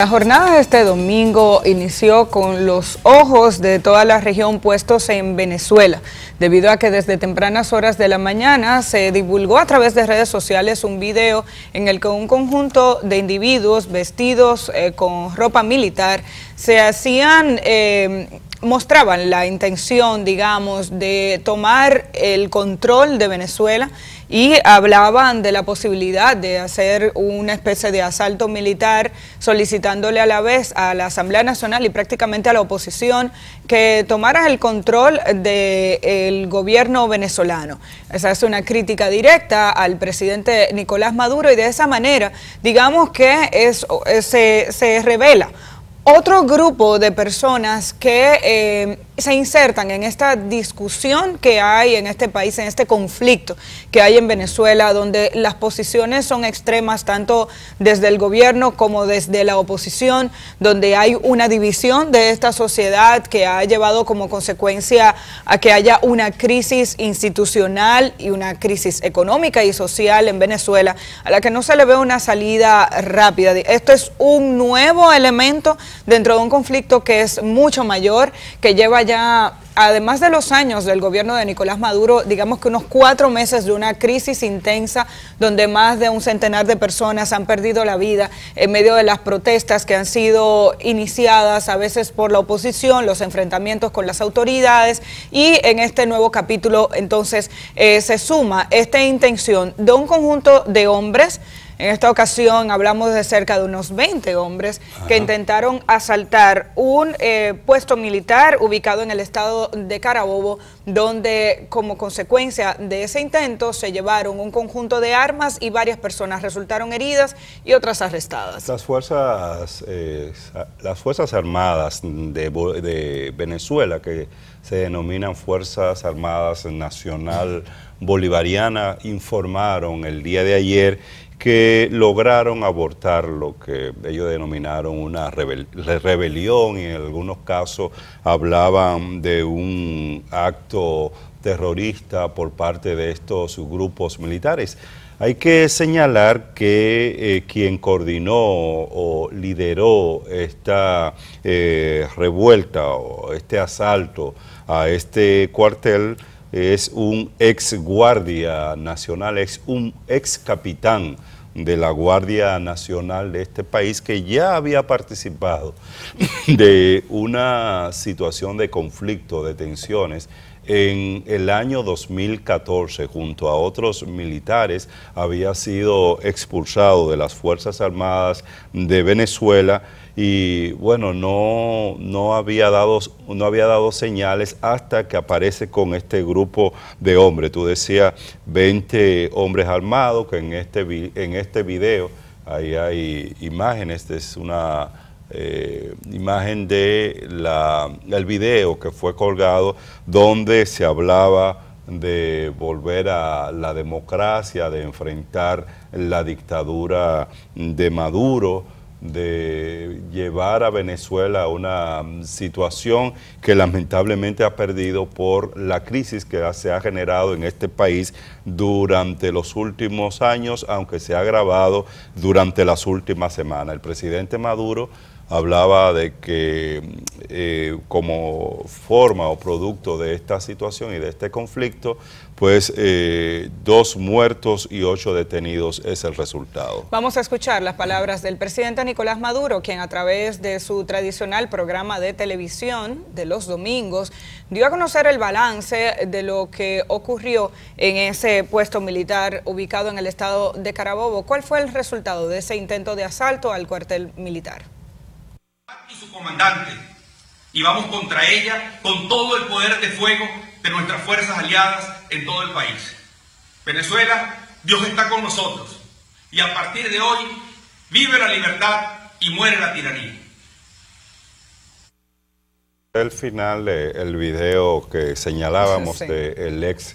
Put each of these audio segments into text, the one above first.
La jornada de este domingo inició con los ojos de toda la región puestos en Venezuela, debido a que desde tempranas horas de la mañana se divulgó a través de redes sociales un video en el que un conjunto de individuos vestidos con ropa militar se hacían... mostraban la intención, digamos, de tomar el control de Venezuela y hablaban de la posibilidad de hacer una especie de asalto militar, solicitándole a la vez a la Asamblea Nacional y prácticamente a la oposición que tomara el control del gobierno venezolano. Esa es una crítica directa al presidente Nicolás Maduro y de esa manera, digamos que se revela otro grupo de personas que se insertan en esta discusión que hay en este país, en este conflicto que hay en Venezuela, donde las posiciones son extremas tanto desde el gobierno como desde la oposición, donde hay una división de esta sociedad que ha llevado como consecuencia a que haya una crisis institucional y una crisis económica y social en Venezuela, a la que no se le ve una salida rápida. Esto es un nuevo elemento dentro de un conflicto que es mucho mayor, que lleva ya, además de los años del gobierno de Nicolás Maduro, digamos que unos 4 meses de una crisis intensa donde más de un centenar de personas han perdido la vida en medio de las protestas que han sido iniciadas a veces por la oposición, los enfrentamientos con las autoridades, y en este nuevo capítulo entonces se suma esta intención de un conjunto de hombres. En esta ocasión hablamos de cerca de unos 20 hombres que intentaron asaltar un puesto militar ubicado en el estado de Carabobo, donde como consecuencia de ese intento se llevaron un conjunto de armas y varias personas resultaron heridas y otras arrestadas. Las Fuerzas Armadas de Venezuela, que se denominan Fuerzas Armadas Nacional Bolivariana, informaron el día de ayer que lograron abortar lo que ellos denominaron una rebelión, y en algunos casos hablaban de un acto terrorista por parte de estos grupos militares. Hay que señalar que quien coordinó o lideró esta revuelta o este asalto a este cuartel es un ex guardia nacional, es un ex capitán de la Guardia Nacional de este país, que ya había participado de una situación de conflicto, de tensiones, en el año 2014, junto a otros militares. Había sido expulsado de las Fuerzas Armadas de Venezuela y bueno, no había dado señales hasta que aparece con este grupo de hombres. Tú decías 20 hombres armados, que en este video, ahí hay imágenes. Esta es una imagen del video que fue colgado, donde se hablaba de volver a la democracia, de enfrentar la dictadura de Maduro, de llevar a Venezuela a una situación que lamentablemente ha perdido por la crisis que se ha generado en este país durante los últimos años, aunque se ha agravado durante las últimas semanas. El presidente Maduro hablaba de que como forma o producto de esta situación y de este conflicto, pues 2 muertos y 8 detenidos es el resultado. Vamos a escuchar las palabras del presidente Nicolás Maduro, quien a través de su tradicional programa de televisión de los domingos dio a conocer el balance de lo que ocurrió en ese puesto militar ubicado en el estado de Carabobo. ¿Cuál fue el resultado de ese intento de asalto al cuartel militar? Y su comandante, y vamos contra ella con todo el poder de fuego de nuestras fuerzas aliadas en todo el país. Venezuela, Dios está con nosotros, y a partir de hoy vive la libertad y muere la tiranía. El final del video que señalábamos, del ex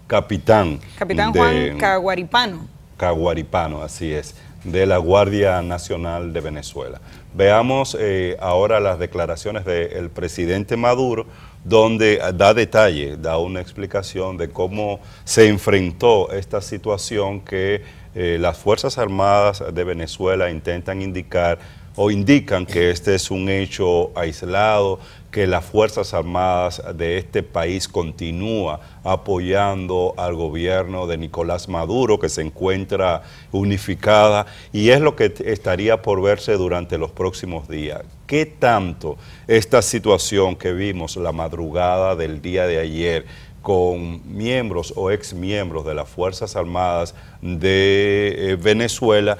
capitán Juan Caguaripano. Caguaripano, así es, de la Guardia Nacional de Venezuela. Veamos ahora las declaraciones del presidente Maduro, donde da detalle, da una explicación de cómo se enfrentó esta situación que las Fuerzas Armadas de Venezuela intentan indicar o indican que este es un hecho aislado, que las Fuerzas Armadas de este país continúa apoyando al gobierno de Nicolás Maduro, que se encuentra unificada, y es lo que estaría por verse durante los próximos días. ¿Qué tanto esta situación que vimos la madrugada del día de ayer con miembros o exmiembros de las Fuerzas Armadas de Venezuela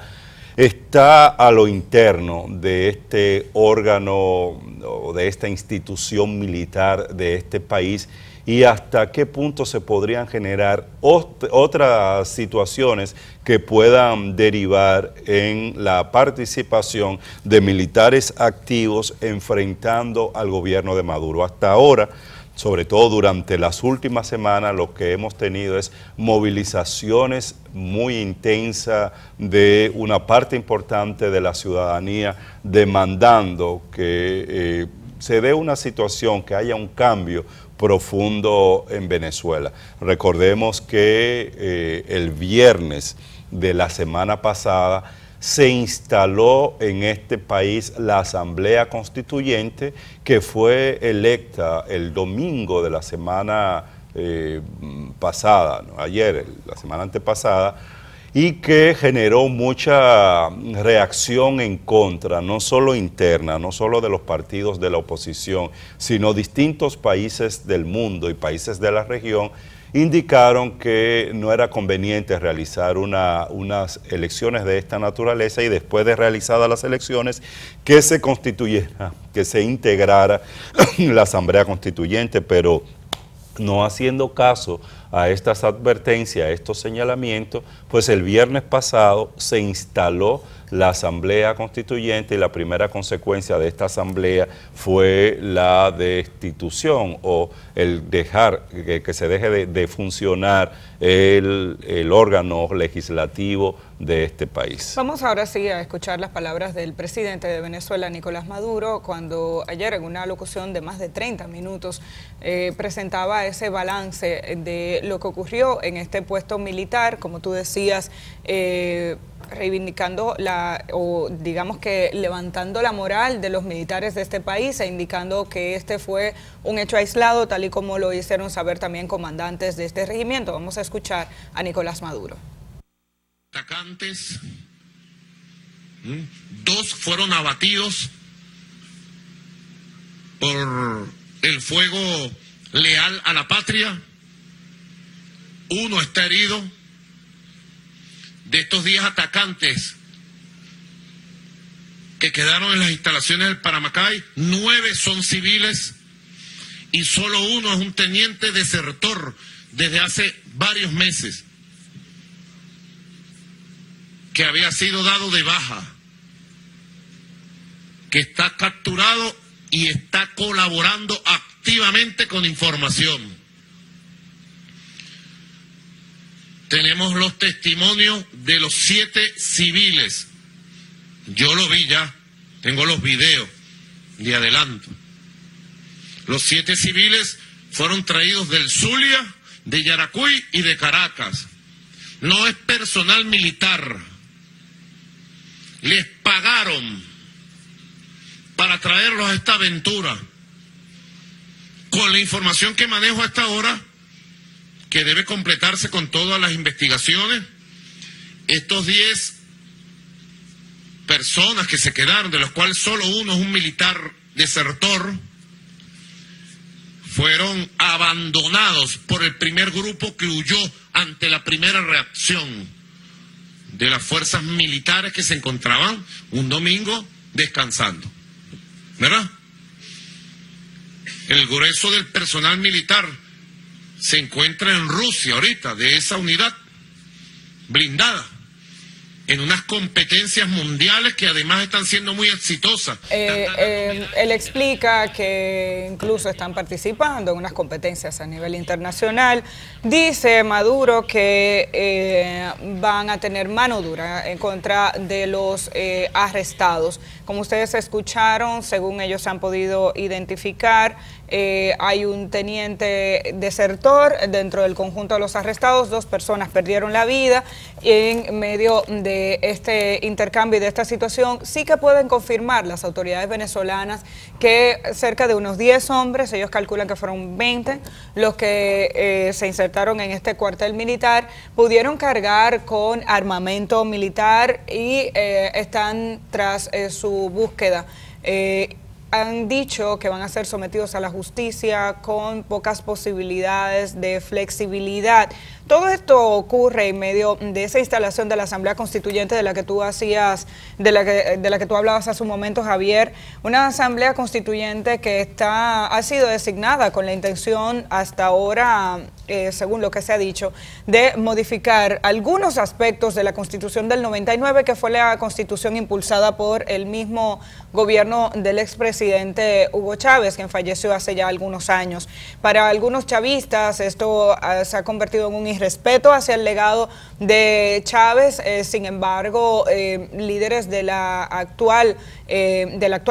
está a lo interno de este órgano o de esta institución militar de este país, y hasta qué punto se podrían generar otras situaciones que puedan derivar en la participación de militares activos enfrentando al gobierno de Maduro? Hasta ahora, sobre todo durante las últimas semanas, lo que hemos tenido es movilizaciones muy intensas de una parte importante de la ciudadanía demandando que se dé una situación, que haya un cambio profundo en Venezuela. Recordemos que el viernes de la semana pasada se instaló en este país la Asamblea Constituyente, que fue electa el domingo de la semana pasada, ¿no? Ayer, la semana antepasada, y que generó mucha reacción en contra, no solo interna, no solo de los partidos de la oposición, sino distintos países del mundo y países de la región indicaron que no era conveniente realizar unas elecciones de esta naturaleza, y después de realizadas las elecciones que se constituyera, que se integrara la Asamblea Constituyente, pero no haciendo caso a estas advertencias, a estos señalamientos, pues el viernes pasado se instaló la Asamblea Constituyente, y la primera consecuencia de esta asamblea fue la destitución o el dejar que se deje de funcionar el órgano legislativo de este país. Vamos ahora sí a escuchar las palabras del presidente de Venezuela, Nicolás Maduro, cuando ayer en una locución de más de 30 minutos presentaba ese balance de lo que ocurrió en este puesto militar, como tú decías, reivindicando o digamos que levantando la moral de los militares de este país e indicando que este fue un hecho aislado, tal y como lo hicieron saber también comandantes de este regimiento. Vamos a escuchar a Nicolás Maduro. Atacantes, 2 fueron abatidos por el fuego leal a la patria, 1 está herido. De estos 10 atacantes que quedaron en las instalaciones del Paramacay, 9 son civiles y solo 1 es un teniente desertor desde hace varios meses, que había sido dado de baja, que está capturado y está colaborando activamente con información. Tenemos los testimonios de los 7 civiles. Yo lo vi ya, tengo los videos de adelanto. Los 7 civiles fueron traídos del Zulia, de Yaracuy y de Caracas. No es personal militar. Les pagaron para traerlos a esta aventura. Con la información que manejo a esta hora, que debe completarse con todas las investigaciones, estos 10 personas que se quedaron, de los cuales solo 1 es un militar desertor, fueron abandonados por el primer grupo que huyó ante la primera reacción de las fuerzas militares que se encontraban un domingo descansando, ¿verdad? El grueso del personal militar se encuentra en Rusia ahorita, de esa unidad blindada, en unas competencias mundiales que además están siendo muy exitosas. Él explica que incluso están participando en unas competencias a nivel internacional. Dice Maduro que van a tener mano dura en contra de los arrestados. Como ustedes escucharon, según ellos han podido identificar, hay un teniente desertor dentro del conjunto de los arrestados. 2 personas perdieron la vida. En medio de este intercambio y de esta situación, sí que pueden confirmar las autoridades venezolanas que cerca de unos 10 hombres, ellos calculan que fueron 20, los que se insertaron en este cuartel militar, pudieron cargar con armamento militar y están tras su búsqueda. Han dicho que van a ser sometidos a la justicia con pocas posibilidades de flexibilidad. Todo esto ocurre en medio de esa instalación de la Asamblea Constituyente de la que tú hablabas hace un momento, Javier. Una Asamblea Constituyente que ha sido designada con la intención hasta ahora, según lo que se ha dicho, de modificar algunos aspectos de la Constitución del 99, que fue la Constitución impulsada por el mismo gobierno del expresidente Hugo Chávez, quien falleció hace ya algunos años. Para algunos chavistas esto se ha convertido en un irrespeto hacia el legado de Chávez. Sin embargo, líderes del actual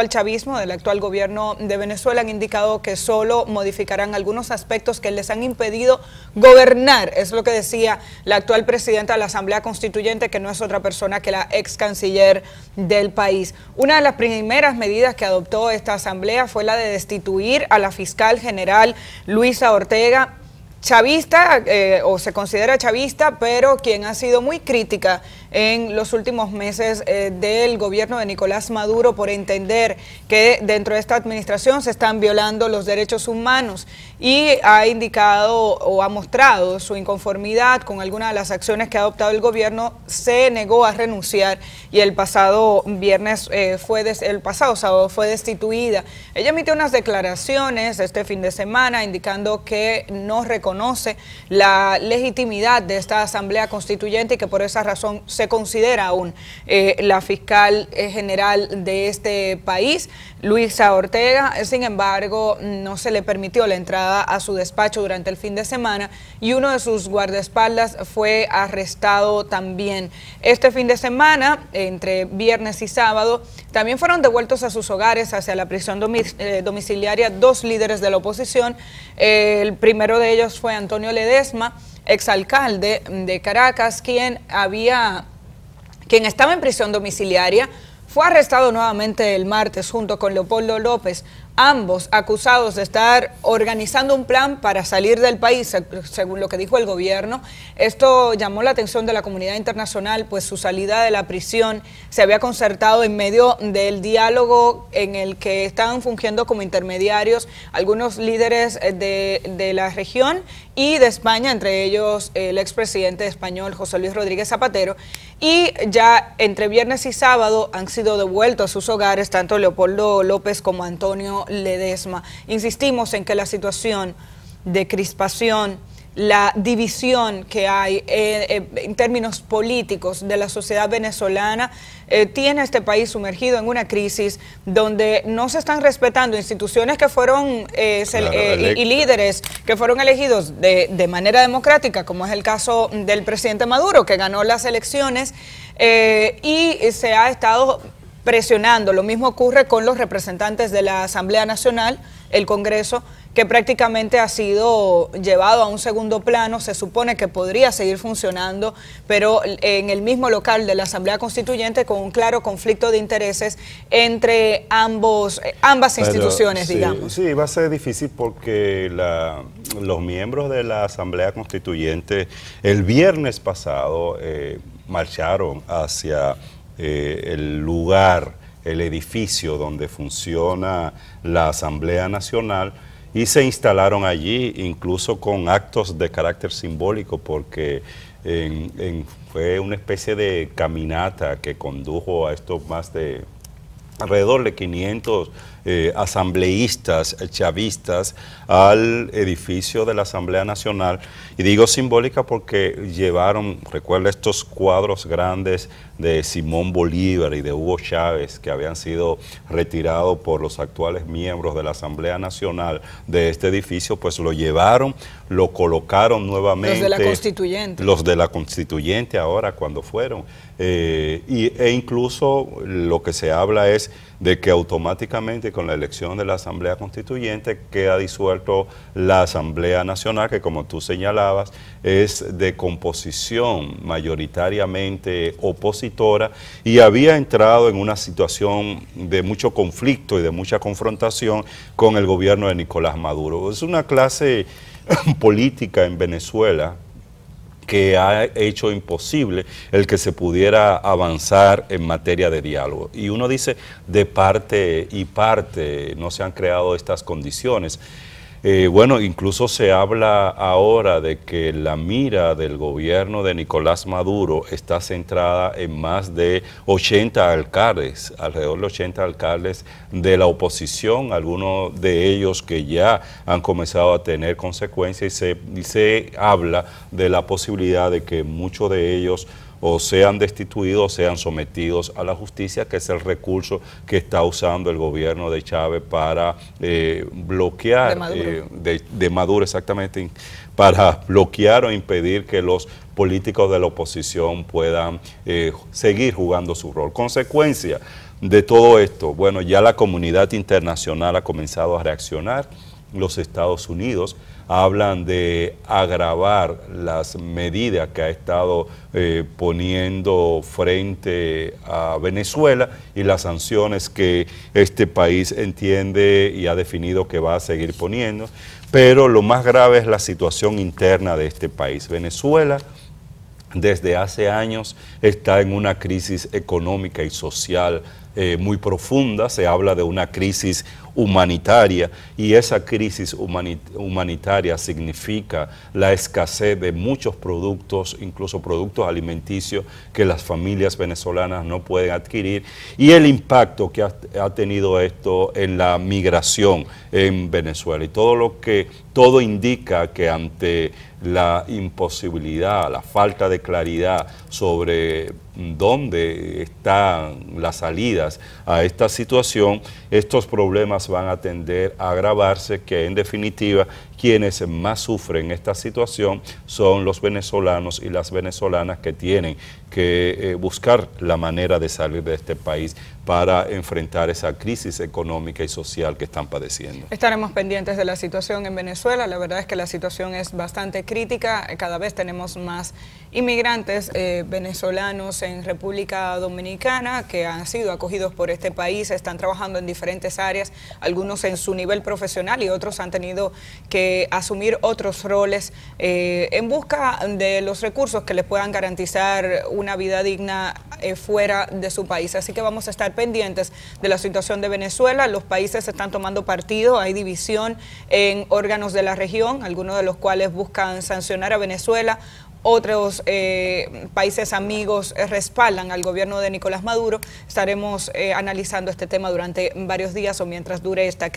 chavismo, del actual gobierno de Venezuela, han indicado que solo modificarán algunos aspectos que les han impedido gobernar. Es lo que decía la actual presidenta de la Asamblea Constituyente, que no es otra persona que la ex canciller del país. Una de las primeras medidas que adoptó esta asamblea fue la de destituir a la fiscal general Luisa Ortega, chavista, o se considera chavista, pero quien ha sido muy crítica en los últimos meses del gobierno de Nicolás Maduro por entender que dentro de esta administración se están violando los derechos humanos, y ha indicado o ha mostrado su inconformidad con algunas de las acciones que ha adoptado el gobierno. Se negó a renunciar y el pasado sábado fue destituida. Ella emitió unas declaraciones este fin de semana indicando que no reconoce la legitimidad de esta Asamblea Constituyente y que por esa razón se considera aún la fiscal general de este país, Luisa Ortega. Sin embargo, no se le permitió la entrada a su despacho durante el fin de semana y uno de sus guardaespaldas fue arrestado también. Este fin de semana, entre viernes y sábado, también fueron devueltos a sus hogares hacia la prisión domiciliaria 2 líderes de la oposición. El primero de ellos fue Antonio Ledesma, exalcalde de Caracas, quien estaba en prisión domiciliaria. Fue arrestado nuevamente el martes junto con Leopoldo López, ambos acusados de estar organizando un plan para salir del país, según lo que dijo el gobierno. Esto llamó la atención de la comunidad internacional, pues su salida de la prisión se había concertado en medio del diálogo en el que estaban fungiendo como intermediarios algunos líderes de la región y de España, entre ellos el expresidente español José Luis Rodríguez Zapatero, y ya entre viernes y sábado han sido devueltos a sus hogares tanto Leopoldo López como Antonio Ledesma. Insistimos en que la situación de crispación, la división que hay en términos políticos de la sociedad venezolana tiene a este país sumergido en una crisis donde no se están respetando instituciones que fueron y líderes que fueron elegidos de manera democrática, como es el caso del presidente Maduro, que ganó las elecciones, y se ha estado presionando. Lo mismo ocurre con los representantes de la Asamblea Nacional, el Congreso, que prácticamente ha sido llevado a un segundo plano. Se supone que podría seguir funcionando, pero en el mismo local de la Asamblea Constituyente, con un claro conflicto de intereses entre ambas instituciones, digamos. Sí, va a ser difícil porque los miembros de la Asamblea Constituyente el viernes pasado marcharon hacia el lugar, el edificio donde funciona la Asamblea Nacional, y se instalaron allí incluso con actos de carácter simbólico, porque fue una especie de caminata que condujo a estos alrededor de 500 asambleístas chavistas al edificio de la Asamblea Nacional. Y digo simbólica porque llevaron, recuerda, estos cuadros grandes de Simón Bolívar y de Hugo Chávez, que habían sido retirados por los actuales miembros de la Asamblea Nacional de este edificio, pues lo llevaron, lo colocaron nuevamente. Los de la Constituyente. Los de la Constituyente ahora cuando fueron. E incluso lo que se habla es de que automáticamente con la elección de la Asamblea Constituyente queda disuelto la Asamblea Nacional, que como tú señalabas es de composición mayoritariamente opositora y había entrado en una situación de mucho conflicto y de mucha confrontación con el gobierno de Nicolás Maduro. Es una clase política en Venezuela que ha hecho imposible el que se pudiera avanzar en materia de diálogo. Y uno dice, de parte y parte no se han creado estas condiciones. Bueno, incluso se habla ahora de que la mira del gobierno de Nicolás Maduro está centrada en más de 80 alcaldes, alrededor de 80 alcaldes de la oposición, algunos de ellos que ya han comenzado a tener consecuencias y se habla de la posibilidad de que muchos de ellos o sean destituidos o sean sometidos a la justicia, que es el recurso que está usando el gobierno de Chávez para bloquear, de Maduro exactamente, para bloquear o impedir que los políticos de la oposición puedan seguir jugando su rol. Consecuencia de todo esto, bueno, ya la comunidad internacional ha comenzado a reaccionar. Los Estados Unidos hablan de agravar las medidas que ha estado poniendo frente a Venezuela y las sanciones que este país entiende y ha definido que va a seguir poniendo. Pero lo más grave es la situación interna de este país. Venezuela desde hace años está en una crisis económica y social muy profunda. Se habla de una crisis humanitaria y esa crisis humanitaria significa la escasez de muchos productos, incluso productos alimenticios que las familias venezolanas no pueden adquirir, y el impacto que ha tenido esto en la migración en Venezuela. Y todo indica que ante la imposibilidad, la falta de claridad sobre dónde están las salidas a esta situación, estos problemas van a tender a agravarse, que en definitiva quienes más sufren esta situación son los venezolanos y las venezolanas, que tienen que buscar la manera de salir de este país para enfrentar esa crisis económica y social que están padeciendo. Estaremos pendientes de la situación en Venezuela. La verdad es que la situación es bastante crítica. Cada vez tenemos más inmigrantes venezolanos en República Dominicana que han sido acogidos por este país, están trabajando en diferentes áreas, algunos en su nivel profesional y otros han tenido que asumir otros roles en busca de los recursos que les puedan garantizar una vida digna fuera de su país. Así que vamos a estar pendientes de la situación de Venezuela. Los países están tomando partido, hay división en órganos de la región, algunos de los cuales buscan sancionar a Venezuela. Otros países amigos respaldan al gobierno de Nicolás Maduro. Estaremos analizando este tema durante varios días o mientras dure esta crisis.